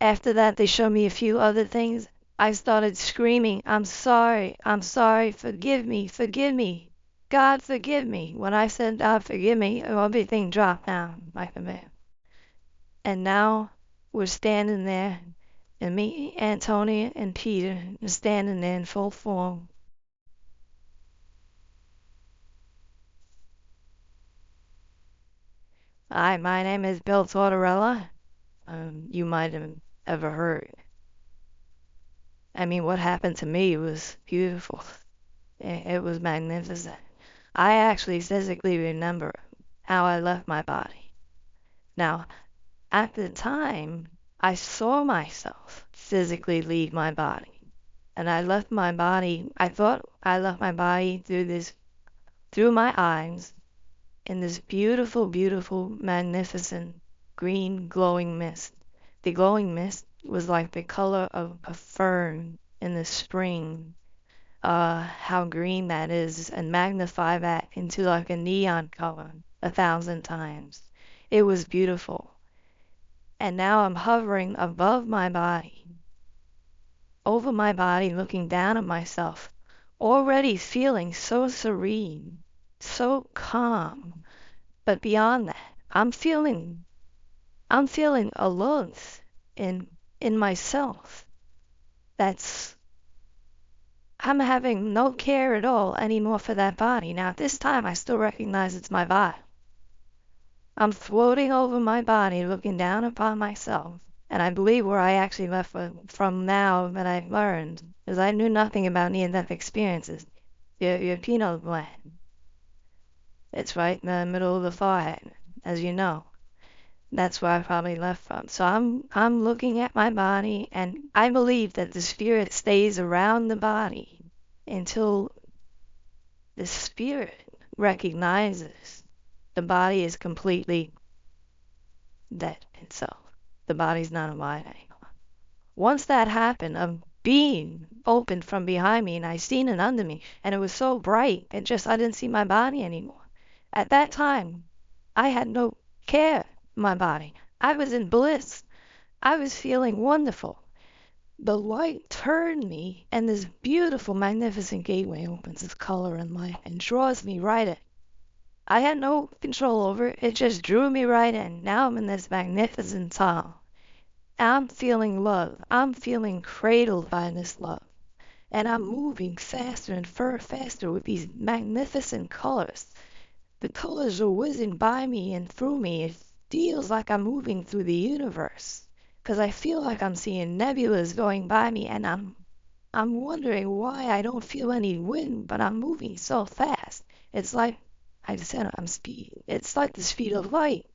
After that, they showed me a few other things. I started screaming, I'm sorry, forgive me, God forgive me. When I said God forgive me, everything dropped down like a man. And now we're standing there, and me, Antonia, and Peter are standing there in full form. Hi, my name is Bill Tortorella. You might have ever heard. I mean, what happened to me was beautiful. It was magnificent. I actually physically remember how I left my body. Now, at the time, I saw myself physically leave my body. And I left my body, I thought I left my body through my eyes in this beautiful, beautiful, magnificent green glowing mist. The glowing mist was like the color of a fern in the spring. How green that is, and magnify that into like a neon color 1,000 times. It was beautiful. And now I'm hovering above my body, over my body, looking down at myself, already feeling so serene, so calm. But beyond that, I'm feeling a love in myself. That's I'm having no care at all anymore for that body. Now, at this time, I still recognize it's my body. I'm floating over my body, looking down upon myself. And I believe where I actually left from now that I've learned is I knew nothing about near-death experiences. Your pineal gland. It's right in the middle of the forehead, as you know. That's where I probably left from. So I'm looking at my body, and I believe that the spirit stays around the body until the spirit recognizes the body is completely dead itself. The body's not alive anymore. Once that happened, a being opened from behind me, and I seen it under me, and it was so bright, I didn't see my body anymore. At that time, I had no care for my body. I was in bliss. I was feeling wonderful. The light turned me, and this beautiful, magnificent gateway opens its color and light and draws me right in. I had no control over it. It just drew me right in. Now I'm in this magnificent tunnel. I'm feeling love. I'm feeling cradled by this love. And I'm moving faster and faster with these magnificent colors. The colors are whizzing by me and through me. It feels like I'm moving through the universe. Because I feel like I'm seeing nebulas going by me, and I'm wondering why I don't feel any wind, but I'm moving so fast. It's like I said, I'm speed. It's like the speed of light.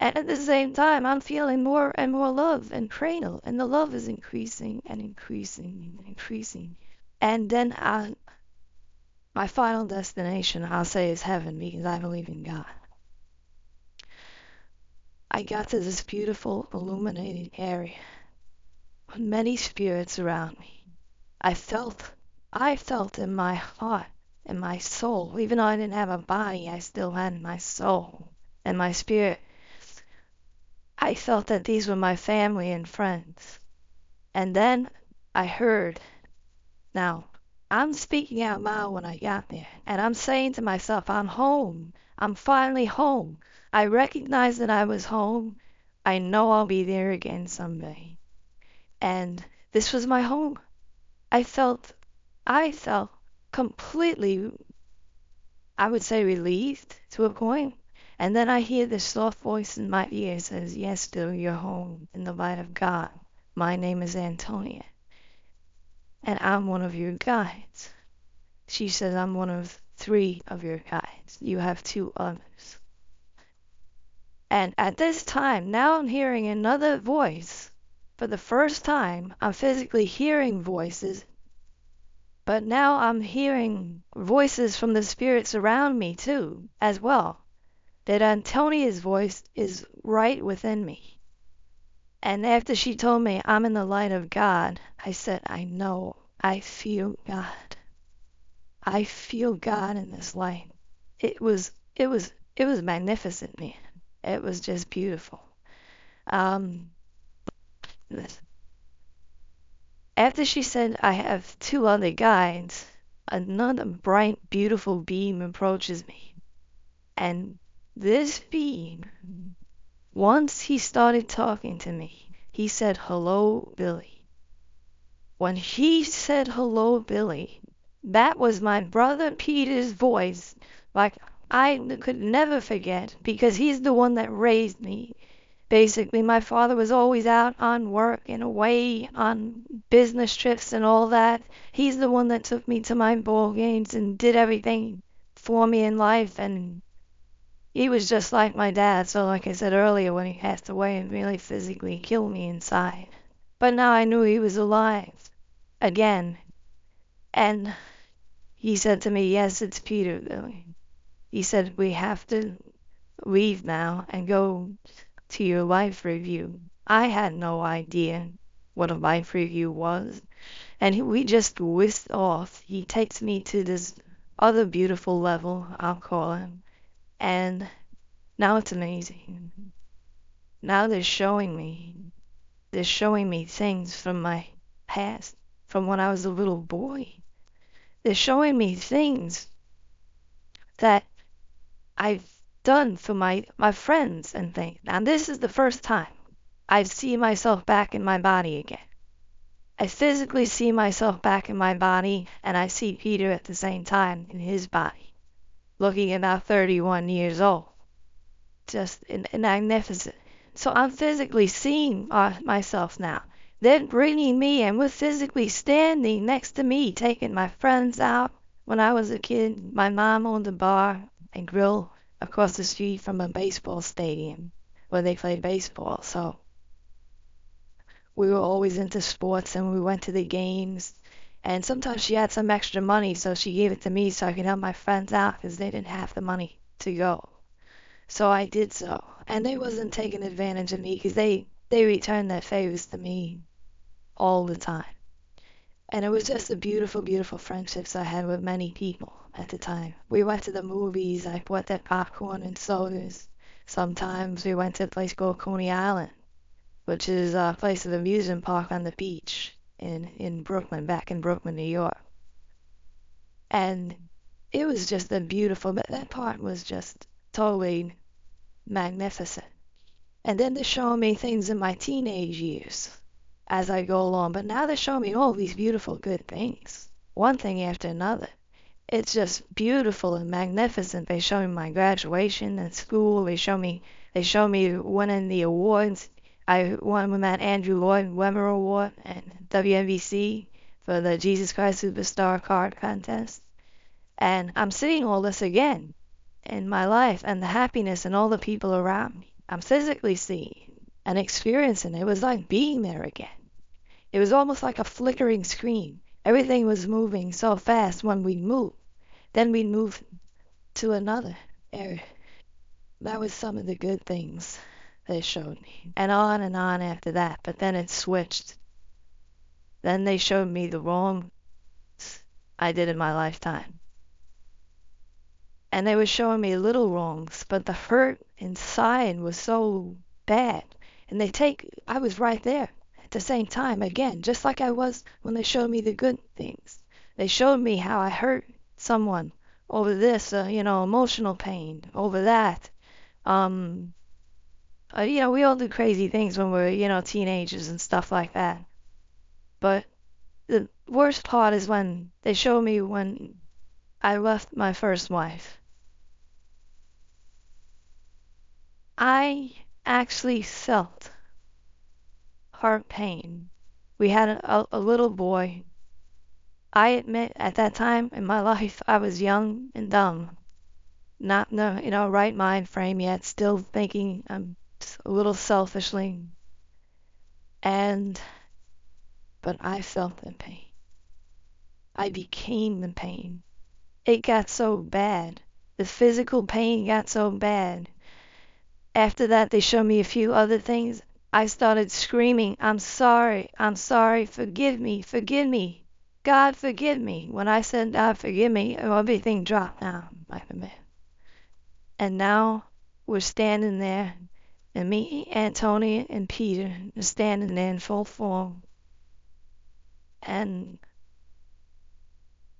And at the same time, I'm feeling more and more love and cradle, and the love is increasing and increasing and increasing. And then my final destination, I'll say, is heaven, because I believe in God. I got to this beautiful, illuminated area with many spirits around me. I felt in my heart and my soul, even though I didn't have a body, I still had my soul and my spirit. I felt that these were my family and friends. And then I heard, now, I'm speaking out loud when I got there, and I'm saying to myself, I'm home. I'm finally home. I recognize that I was home. I know I'll be there again someday. And this was my home. I felt completely, I would say, relieved to a point. And then I hear this soft voice in my ear says, yes, still you're home in the light of God. My name is Antonia, and I'm one of your guides. She says, I'm one of 3 of your guides. You have 2 others. And at this time, now I'm hearing another voice. For the first time, I'm physically hearing voices, but now I'm hearing voices from the spirits around me too, as well. That Antonia's voice is right within me. And after she told me I'm in the light of God, I said, I know, I feel God. I feel God in this light. It was magnificent, man. It was just beautiful. Um, After she said I have two other guides, another bright, beautiful being approaches me. And this being, once he started talking to me, he said, "Hello, Billy." When he said, "Hello, Billy," that was my brother Peter's voice. Like, I could never forget, because he's the one that raised me. Basically, my father was always out on work and away on business trips and all that. He's the one that took me to my ball games and did everything for me in life. And he was just like my dad. So like I said earlier, when he passed away, it really physically killed me inside. But now I knew he was alive again. And he said to me, "Yes, it's Peter, Billy." He said, "We have to leave now and go to your life review." I had no idea what a life review was. And we just whisked off. He takes me to this other beautiful level, I'll call it. And now it's amazing. Now they're showing me things from my past, from when I was a little boy. They're showing me things that I've done for my friends and things. Now this is the first time I see myself back in my body again. I physically see myself back in my body, and I see Peter at the same time in his body, looking about 31 years old. Just magnificent. So I'm physically seeing myself now. They're bringing me, and we're physically standing next to me, taking my friends out. When I was a kid, my mom owned a bar and grill across the street from a baseball stadium where they played baseball. So we were always into sports, and we went to the games. And sometimes she had some extra money, so she gave it to me so I could help my friends out because they didn't have the money to go. So I did so. And they wasn't taking advantage of me because they returned their favors to me all the time. And it was just a beautiful, beautiful friendships I had with many people at the time. We went to the movies. I bought that popcorn and sodas. Sometimes we went to a place called Coney Island, which is a place of amusement park on the beach in Brooklyn, back in Brooklyn, New York. And it was just a beautiful, but that part was just totally magnificent. And then they're showing me things in my teenage years as I go along. But now they're showing me all these beautiful, good things, one thing after another. It's just beautiful and magnificent. They show me my graduation in school. They show me winning the awards. I won that Andrew Lloyd Webber Award and WNBC for the Jesus Christ Superstar card contest. And I'm seeing all this again in my life, and the happiness and all the people around me. I'm physically seeing and experiencing it. It was like being there again. It was almost like a flickering screen. Everything was moving so fast when we moved. Then we'd move to another area. That was some of the good things they showed me. And on after that. But then it switched. Then they showed me the wrongs I did in my lifetime. And they were showing me little wrongs, but the hurt inside was so bad. And I was right there at the same time again, just like I was when they showed me the good things. They showed me how I hurt someone over this, emotional pain, over that. We all do crazy things when we're, teenagers and stuff like that. But the worst part is when they show me when I left my first wife. I actually felt her pain. We had a little boy. I admit at that time in my life I was young and dumb. Not in the right mind frame yet, still thinking a little selfishly. But I felt the pain. I became the pain. It got so bad. The physical pain got so bad. After that, they showed me a few other things. I started screaming, I'm sorry, forgive me, God forgive me. When I said God forgive me, everything dropped down like a man. And now we're standing there, And me, Antonia, and Peter are standing there in full form. And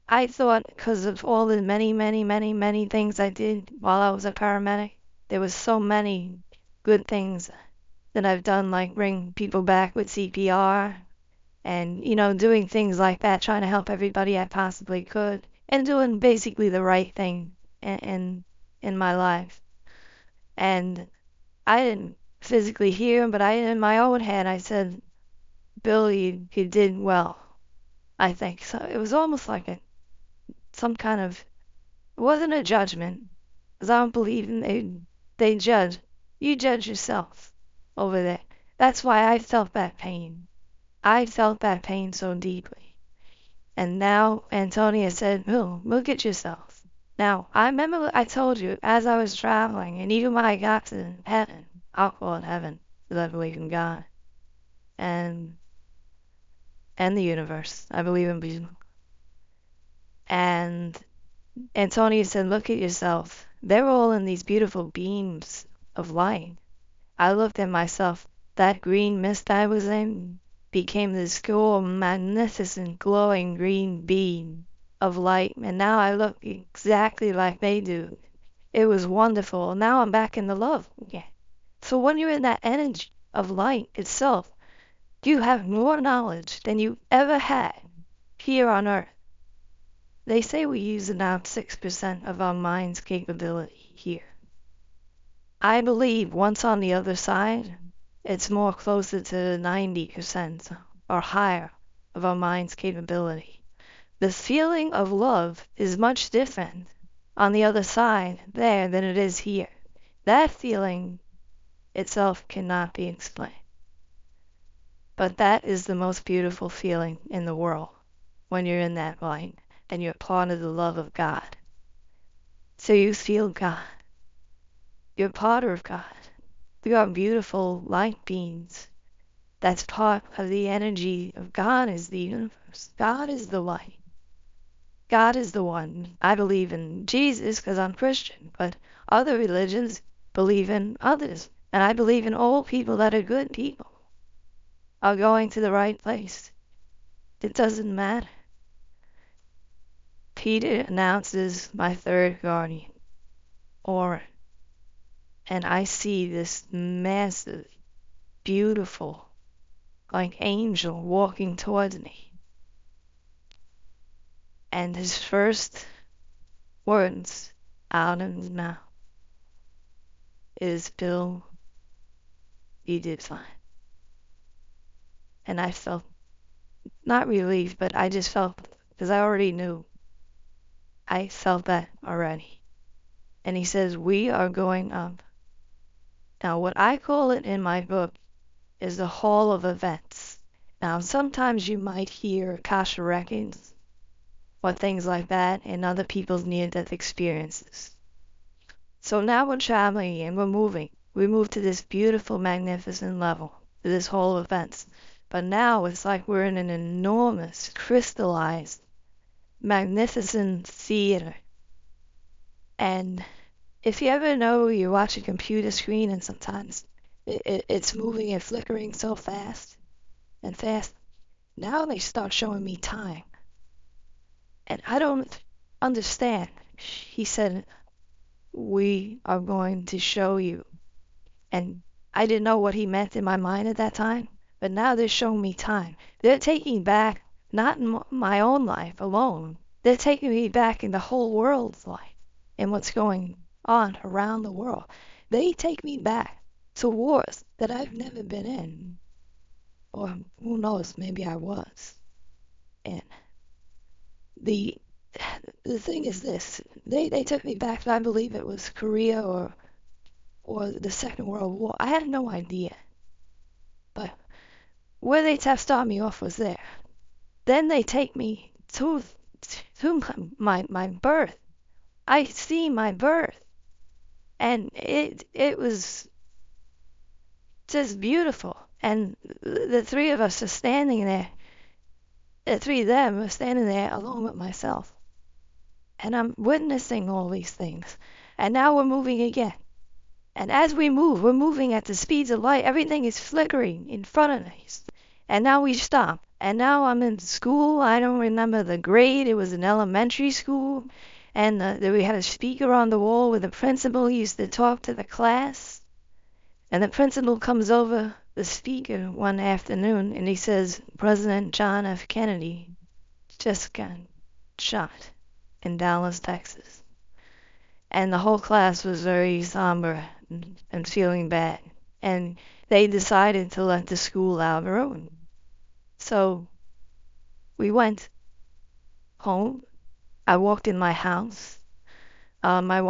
I thought, because of all the many, many, many, many things I did while I was a paramedic, there was so many good things that I've done, like bring people back with CPR and, doing things like that, trying to help everybody I possibly could, and doing basically the right thing in my life. And I didn't physically hear him, but in my own head, I said, Bill, you did well, I think. So it was almost like some kind of, it wasn't a judgment, because I don't believe they judge. You judge yourself over there. That's why I felt that pain. I felt that pain so deeply. And now Antonia said, Bill, look at yourself. Now, I remember I told you as I was traveling, and even when I got to heaven, I'll call it heaven, because I believe in God and the universe. I believe in being. And Antonia said, look at yourself. They're all in these beautiful beams of light. I looked at myself. That green mist I was in became this cool, magnificent, glowing green beam of light, and now I look exactly like they do. It was wonderful. Now I'm back in the love again. So when you're in that energy of light itself, you have more knowledge than you ever had here on earth. They say we use about 6% of our mind's capability here. I believe once on the other side, it's more closer to 90% or higher of our mind's capability. The feeling of love is much different on the other side there than it is here. That feeling itself cannot be explained. But that is the most beautiful feeling in the world when you're in that light and you're part of the love of God. So you feel God. You're part of God. We are beautiful light beings. That's part of the energy of God is the universe. God is the light. God is the one. I believe in Jesus because I'm Christian, but other religions believe in others. And I believe in all people that are good people are going to the right place. It doesn't matter. Peter announces my third guardian, Aura, and I see this massive, beautiful, like angel walking towards me. And his first words out of his mouth is, Bill, you did fine. And I felt, not relieved, but I just felt, because I already knew, I felt that already. And he says, we are going up. Now, what I call it in my book is the Hall of Events. Now, sometimes you might hear Akasha records or things like that in other people's near-death experiences. So now we're traveling and we're moving. We move to this beautiful, magnificent level, to this Hall of Events. But now it's like we're in an enormous, crystallized, magnificent theater. And if you ever know you watch a computer screen and sometimes it's moving and flickering so fast and fast, now they start showing me time. And I don't understand. He said, we are going to show you. And I didn't know what he meant in my mind at that time, but now they're showing me time. They're taking back, not in my own life alone, they're taking me back in the whole world's life and what's going on around the world. They take me back to wars that I've never been in. Or who knows, maybe I was. And the thing is this, they took me back to, I believe it was Korea or the Second World War. I had no idea. But where they started me off was there. Then they take me to my birth. I see my birth. And it was just beautiful. And the three of us are standing there. The three of them are standing there along with myself. And I'm witnessing all these things. And now we're moving again. And as we move, we're moving at the speeds of light. Everything is flickering in front of us. And now we stop. And now I'm in school. I don't remember the grade. It was an elementary school. And we had a speaker on the wall where the principal used to talk to the class. And the principal comes over the speaker one afternoon and he says, President John F. Kennedy just got shot in Dallas, Texas. And the whole class was very somber and feeling bad. And they decided to let the school have their own. So we went home. I walked in my house. My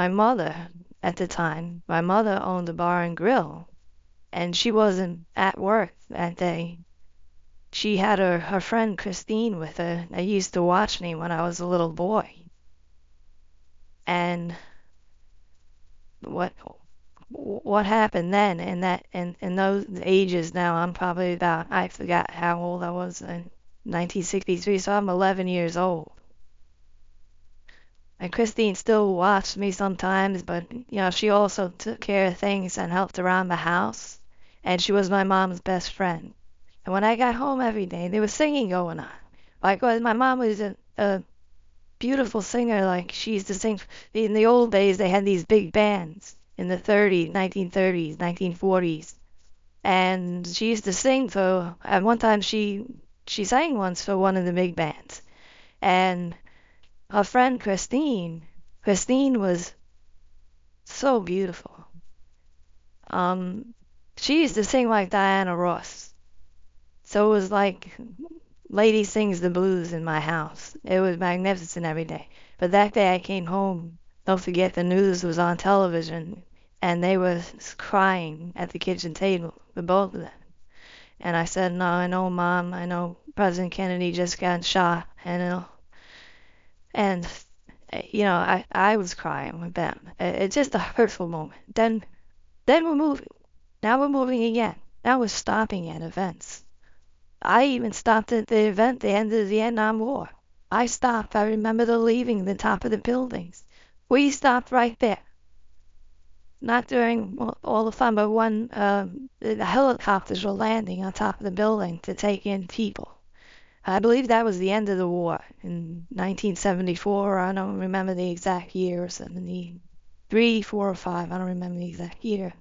mother at the time, my mother owned a bar and grill. And she wasn't at work that day. She had her friend Christine with her. They used to watch me when I was a little boy. And what happened then in those ages now, I'm probably about, I forgot how old I was in 1963, so I'm 11 years old. And Christine still watched me sometimes, but she also took care of things and helped around the house, and she was my mom's best friend. And when I got home every day, there was singing going on. Like, my mom was a beautiful singer, like she used to sing. In the old days, they had these big bands in the 1930s, 1940s. And she used to sing at one time she sang once for one of the big bands. And her friend Christine was so beautiful. She used to sing like Diana Ross. So it was like Lady Sings the Blues in my house. It was magnificent every day. But that day I came home, don't forget the news was on television, and they was crying at the kitchen table, the both of them. And I said, no, I know, Mom, I know President Kennedy just got shot, and I was crying with them. It's just a hurtful moment. Then we're moving. Now we're moving again. Now we're stopping at events. I even stopped at the event, the end of the Vietnam War. I stopped. I remember leaving the top of the buildings. We stopped right there. Not during all the fun, but when the helicopters were landing on top of the building to take in people. I believe that was the end of the war in 1974. I don't remember the exact year, 73, 4, or 5. I don't remember the exact year.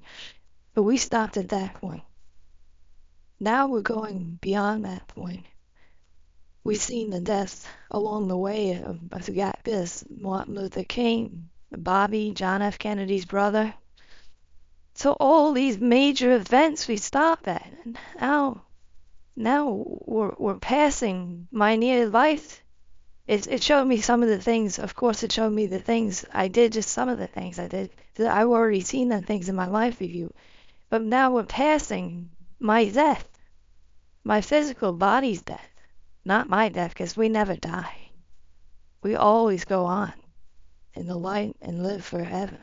But we stopped at that point. Now we're going beyond that point. We've seen the deaths along the way of, I forgot this, Martin Luther King, Bobby, John F. Kennedy's brother. So all these major events we stop at. Now we're passing my near life. It showed me some of the things. Of course, it showed me the things I did, just some of the things I did. I've already seen the things in my life review. But now we're passing my death, my physical body's death, not my death, because we never die. We always go on in the light and live forever.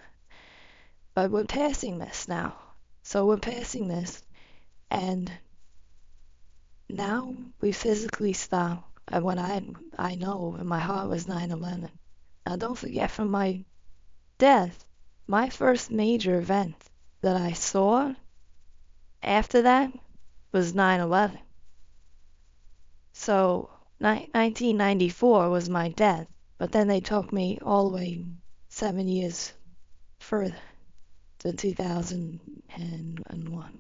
But we're passing this now. So we're passing this, and now we physically stop at what I know in my heart was 9/11. Now don't forget, from my death, my first major event that I saw after that was 9/11. So 1994 was my death, but then they took me all the way 7 years further to 2001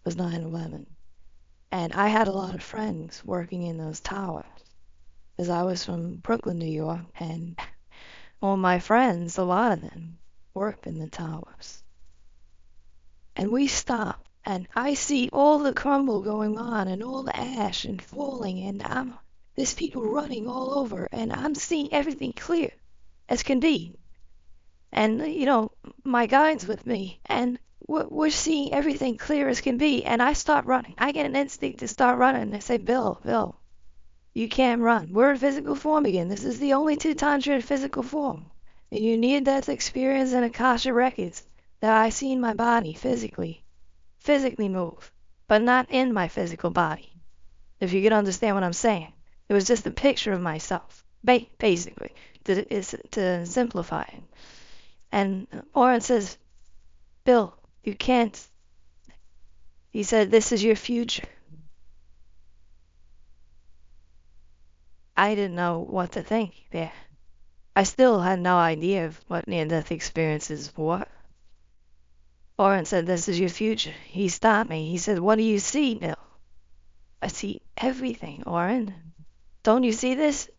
was 9/11. And I had a lot of friends working in those towers, because I was from Brooklyn, New York, and all my friends, a lot of them, worked in the towers. And we stopped, and I see all the crumble going on, and all the ash and falling, and there's people running all over, and I'm seeing everything clear as can be. And, my guide's with me, and we're seeing everything clear as can be, and I start running. I get an instinct to start running. They say, Bill, you can't run. We're in physical form again. This is the only 2 times you're in physical form. And you near-death experience and Akasha records that I seen my body physically move, but not in my physical body, if you can understand what I'm saying. It was just a picture of myself, basically, to simplify it. And Oren says, Bill, you can't. He said, this is your future. I didn't know what to think there. I still had no idea of what near-death experiences were. Oren said, this is your future. He stopped me. He said, what do you see, Bill? I see everything, Oren. Don't you see this?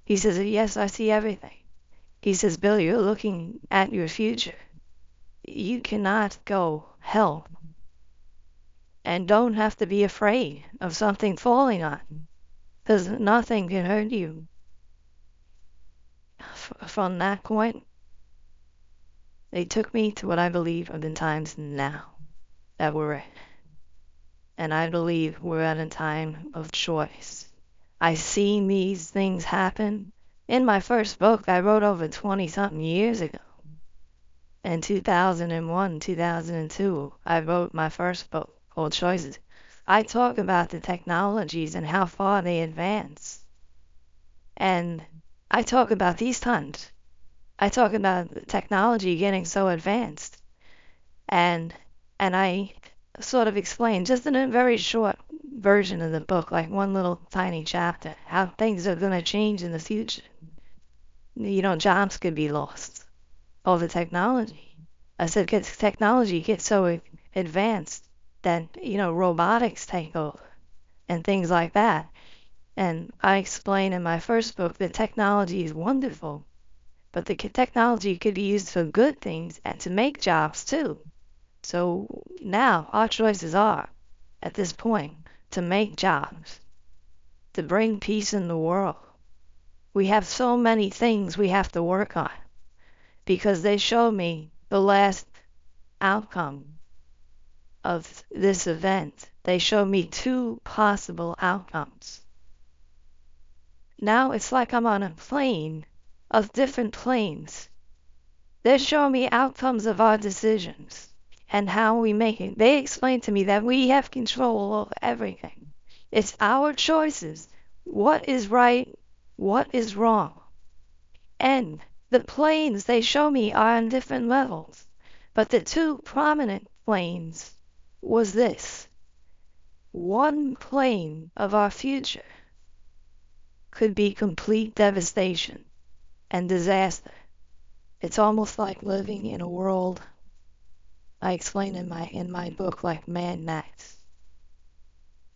He says, yes, I see everything. He says, Bill, you're looking at your future. You cannot go hell and don't have to be afraid of something falling on, because nothing can hurt you. From that point, they took me to what I believe are the times now that we're in. And I believe we're at a time of choice. I've seen these things happen. In my first book, I wrote over 20-something years ago. In 2001, 2002, I wrote my first book called Choices. I talk about the technologies and how far they advance. And I talk about these times. I talk about technology getting so advanced. And I sort of explain, just in a very short version of the book, like one little tiny chapter, how things are going to change in the future. Jobs could be lost over technology. I said, because technology gets so advanced that, robotics take over and things like that. And I explain in my first book that technology is wonderful, but the technology could be used for good things and to make jobs too. So now our choices are, at this point, to make jobs, to bring peace in the world. We have so many things we have to work on, because they show me the last outcome of this event. They show me 2 possible outcomes. Now it's like I'm on a plane of different planes. They're showing me outcomes of our decisions and how we make it. They explain to me that we have control over everything. It's our choices. What is right? What is wrong? And the planes they show me are on different levels. But the 2 prominent planes was this. One plane of our future could be complete devastation and disaster. It's almost like living in a world, I explain in my book, like Mad Max.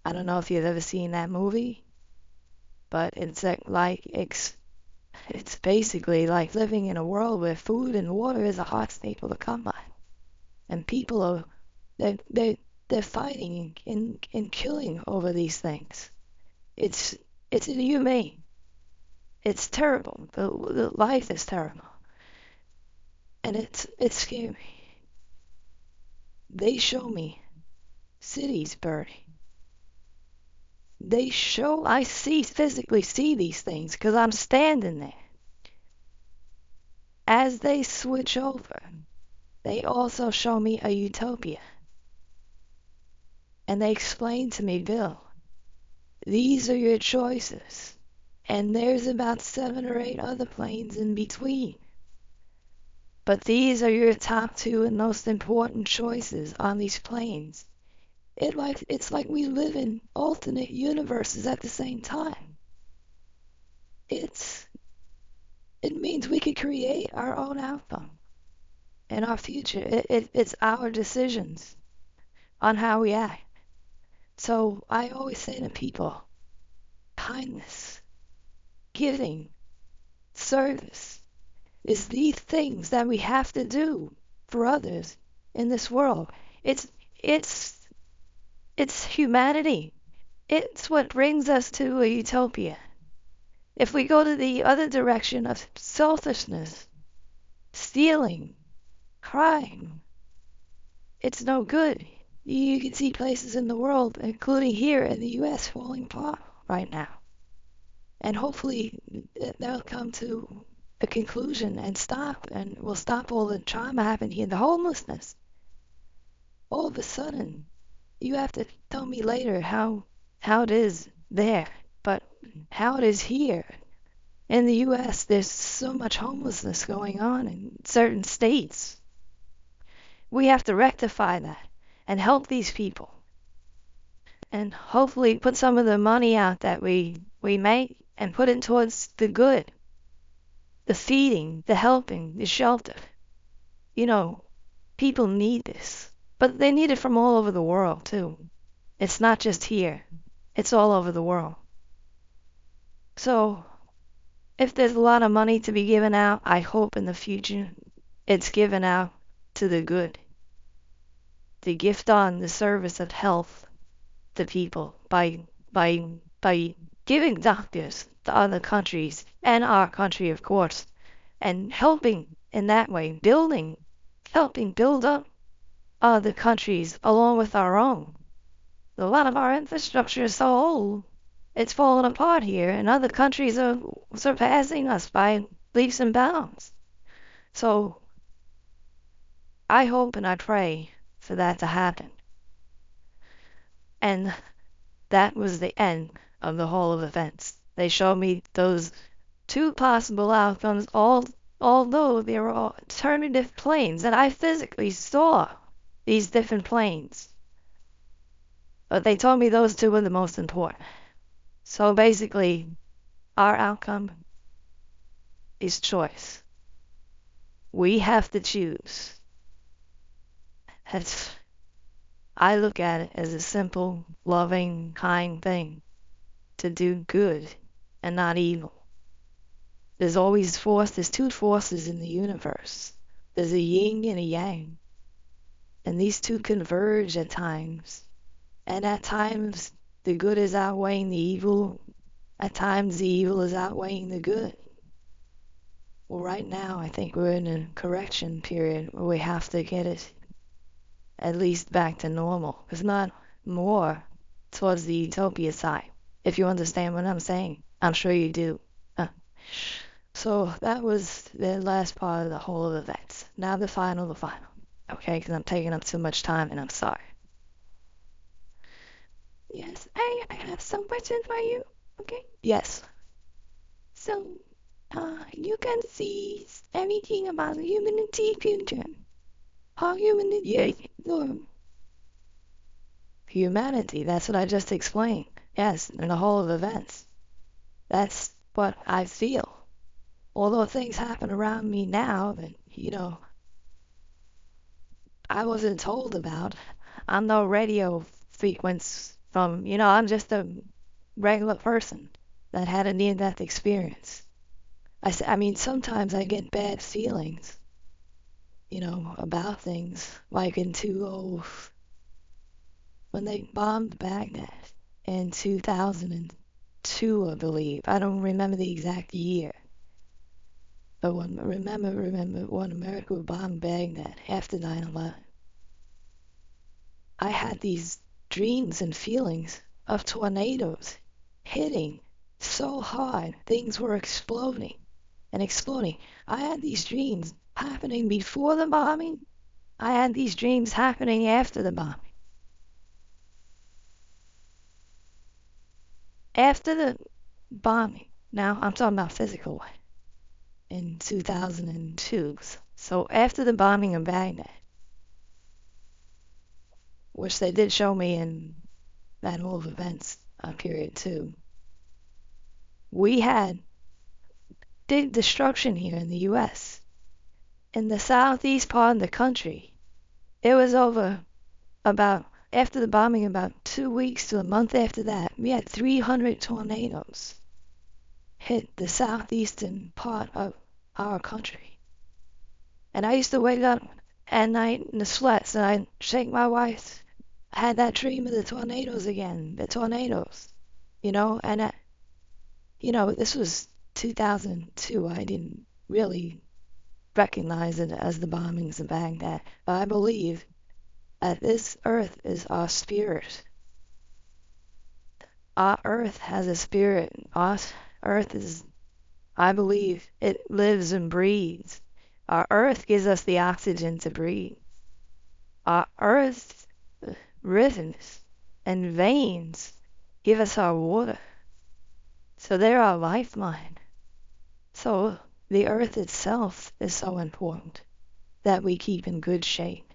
I don't know if you've ever seen that movie, but it's basically like living in a world where food and water is a hard staple to come by, and people are they're fighting and killing over these things. It's inhumane. It's terrible. The life is terrible, and it's scary. They show me cities burning. I physically see these things because I'm standing there. As they switch over, they also show me a utopia. And they explain to me, Bill, these are your choices. And there's about 7 or 8 other planes in between. But these are your top 2 and most important choices on these planes. It's like we live in alternate universes at the same time. It means we can create our own outcome and our future. It's our decisions on how we act. So I always say to people, kindness, giving, service is the things that we have to do for others in this world. It's humanity. It's what brings us to a utopia. If we go to the other direction of selfishness, stealing, crime, it's no good. You can see places in the world, including here in the U.S., falling apart right now. And hopefully they'll come to a conclusion and stop, and we'll stop all the trauma happening here, the homelessness. All of a sudden, you have to tell me later how it is there, but how it is here. In the U.S., there's so much homelessness going on in certain states. We have to rectify that and help these people. And hopefully put some of the money out that we make and put it towards the good, the feeding, the helping, the shelter. You know, people need this, but they need it from all over the world too. It's not just here, it's all over the world. So if there's a lot of money to be given out, I hope in the future it's given out to the good, the gift on the service of health to people by giving doctors to other countries and our country, of course, and helping in that way, helping build up other countries along with our own. A lot of our infrastructure is so old, it's falling apart here, and other countries are surpassing us by leaps and bounds. So I hope and I pray for that to happen. And that was the end of the whole of events. They showed me those two possible outcomes, although there were alternative planes, and I physically saw these different planes. But they told me those two were the most important. So basically, our outcome is choice. We have to choose. I look at it as a simple, loving, kind thing to do good and not evil. There's always there's two forces in the universe. There's a yin and a yang. And these two converge at times. And at times, the good is outweighing the evil. At times, the evil is outweighing the good. Well, right now, I think we're in a correction period where we have to get it at least back to normal, if not more towards the utopia side, if you understand what I'm saying. I'm sure you do. So that was the last part of the whole of events. Now the final. Okay, because I'm taking up too much time and I'm sorry. Yes, I have some questions for you. Okay? Yes. So, you can see everything about humanity future. How humanity, humanity, that's what I just explained. Yes, in the whole of events. That's what I feel. Although things happen around me now that, I wasn't told about. I'm no radio frequency from, I'm just a regular person that had a near-death experience. I mean, sometimes I get bad feelings, about things, like when they bombed Baghdad in 2002, I believe. I don't remember the exact year. But remember when America bombed Baghdad after 9/11. I had these dreams and feelings of tornadoes hitting so hard, things were exploding and exploding. I had these dreams happening before the bombing. I had these dreams happening after the bombing. After the bombing, now I'm talking about physical one, in 2002. So after the bombing of Baghdad, which they did show me in that whole events period too, we had big destruction here in the U.S. In the southeast part of the country. It was after the bombing, about 2 weeks to a month after that, we had 300 tornadoes hit the southeastern part of our country. And I used to wake up at night in the sweats and I'd shake my wife. I had that dream of the tornadoes again, the tornadoes, and this was 2002. I didn't really recognize it as the bombings of Baghdad, but I believe that this earth is our spirit. Our earth has a spirit. Our earth is, I believe, it lives and breathes. Our earth gives us the oxygen to breathe. Our earth's rhythms and veins give us our water. So they're our lifeline. So the earth itself is so important that we keep in good shape.